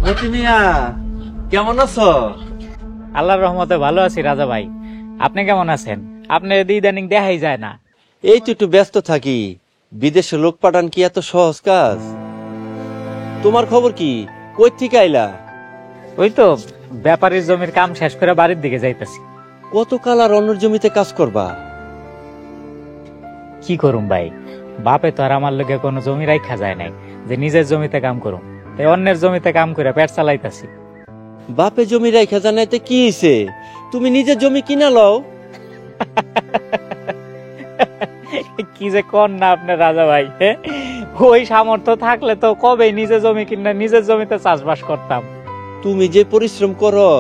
মতি মিয়া কেমন আছো? আল্লাহর রহমতে ভালো আছি রাজা ভাই। আপনি কেমন আছেন? আপনি ইদানিং দেখাই যায় না। এই তো একটু ব্যস্ত থাকি। বিদেশে লোক পাঠান কি এত সহজ কাজ? তোমার খবর কি? কই থেকে আইলা? ওই তো ব্যাপারীর জমির কাম শেষ করে বাড়ির দিকে যাইতেছি। কত কাল আর অন্যের জমিতে কাজ করবা? কি করুম ভাই, বাপে তো আর আমার লগে কোনো জমি রাখা যায় নাই যে নিজের জমিতে কাম করুম, তাই অন্যের জমিতে কাম করে পেট চালাইতাছি। বাপে জমি রাখা জানাইতে কি হইছে? তুমি নিজের জমি কিনা লও। কি যে কর না আপনার রাজা ভাই, ওই সামর্থ্য থাকলে তো কবে নিজের জমি কিনা নিজের জমিতে চাষবাস করতাম। তুমি যে পরিশ্রম করো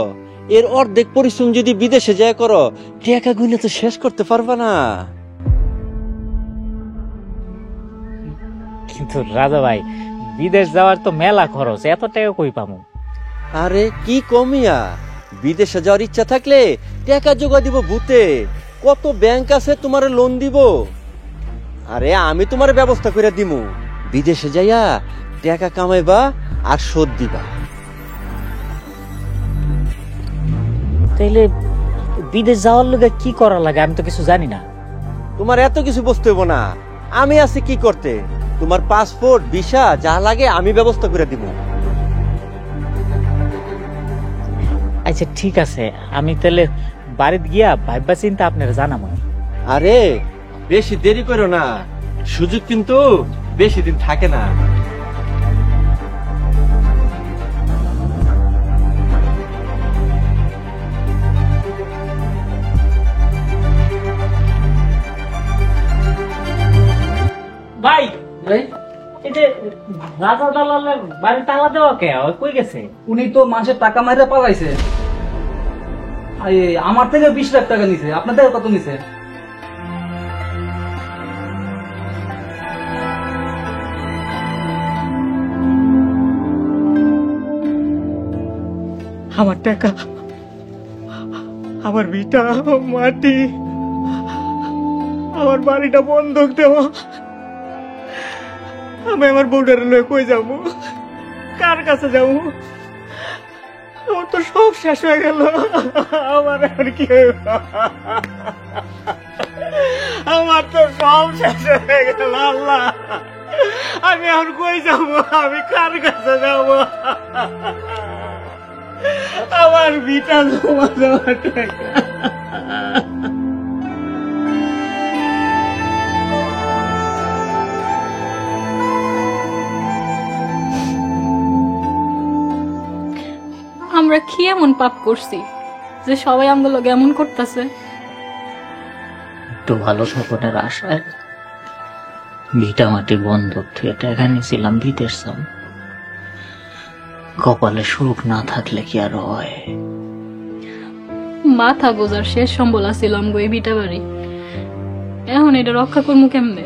এর অর্ধেক পরিশ্রম যদি বিদেশে যায় করো, টাকা গুনে তো শেষ করতে পারবা না। কিন্তু রাজা ভাই, বিদেশ যাওয়ার তো মেলা খরচ, এত টাকা কই পামু? আরে কি কমিয়া, বিদেশে যাওয়ার ইচ্ছা থাকলে টাকা জোগাড় দিব ভূতে। কত ব্যাংক আছে তোমার লোন দিব। আরে আমি তোমার ব্যবস্থা করে দিমু। বিদেশে যাইয়া টাকা কামাইবা আর শোধ দিবা। তাইলে বিদেশ যাওয়ার লগে কি করা লাগে আমি তো কিছু জানি না। তোমার এত কিছু বুঝতে হইব না, আমি আছি কি করতে। তোমার পাসপোর্ট ভিসা যা লাগে আমি ব্যবস্থা করে দিব। আচ্ছা ঠিক আছে, আমি তাহলে বাড়িতে গিয়া ভাইবা চিন্তা আপনারা জানাবো। আরে বেশি দেরি করো না, সুযোগ কিন্তু বেশি দিন থাকে না। ভাই এই যে রাজা দালালের বাড়ি তালা দেওয়া কে, ওই কই গেছে? উনি তো মানুষের টাকা মাইরা পালাইছে। আমার থেকে 20 লাখ টাকা নিছে, আপনার থেকে কত নিছে? আমার টাকা, আমার ভিটা মাটি, আমার বাড়িটা বন্ধক দেওয়া, আমি আমার বউটার লয়ে কই যাবো, কার কাছে যাবো? আমার তো সব শেষ হয়ে গেল। আমার আর কি হইব? আমার তো সব শেষ হয়ে গেল। আল্লাহ, আমি এখন কই যাবো? আমি কার কাছে যাবো? আমার ভিটা জমা দেওয়ার টাকা। আমরা কি এমন পাপ করছি যে সবাই আমগুলো এমন করতেছে? একটু ভালো স্বপ্নের আশায় ভিটা মাটি বন্ধক থেকে টাকা নিয়েছিলাম বিদেশ যাব। কপালে সুখ না থাকলে কি আর হয়? মাথা গোজার শেষ সম্বল আছিল আমগো এই বিটা বাড়ি, এখন এটা রক্ষা করবো কেমনে?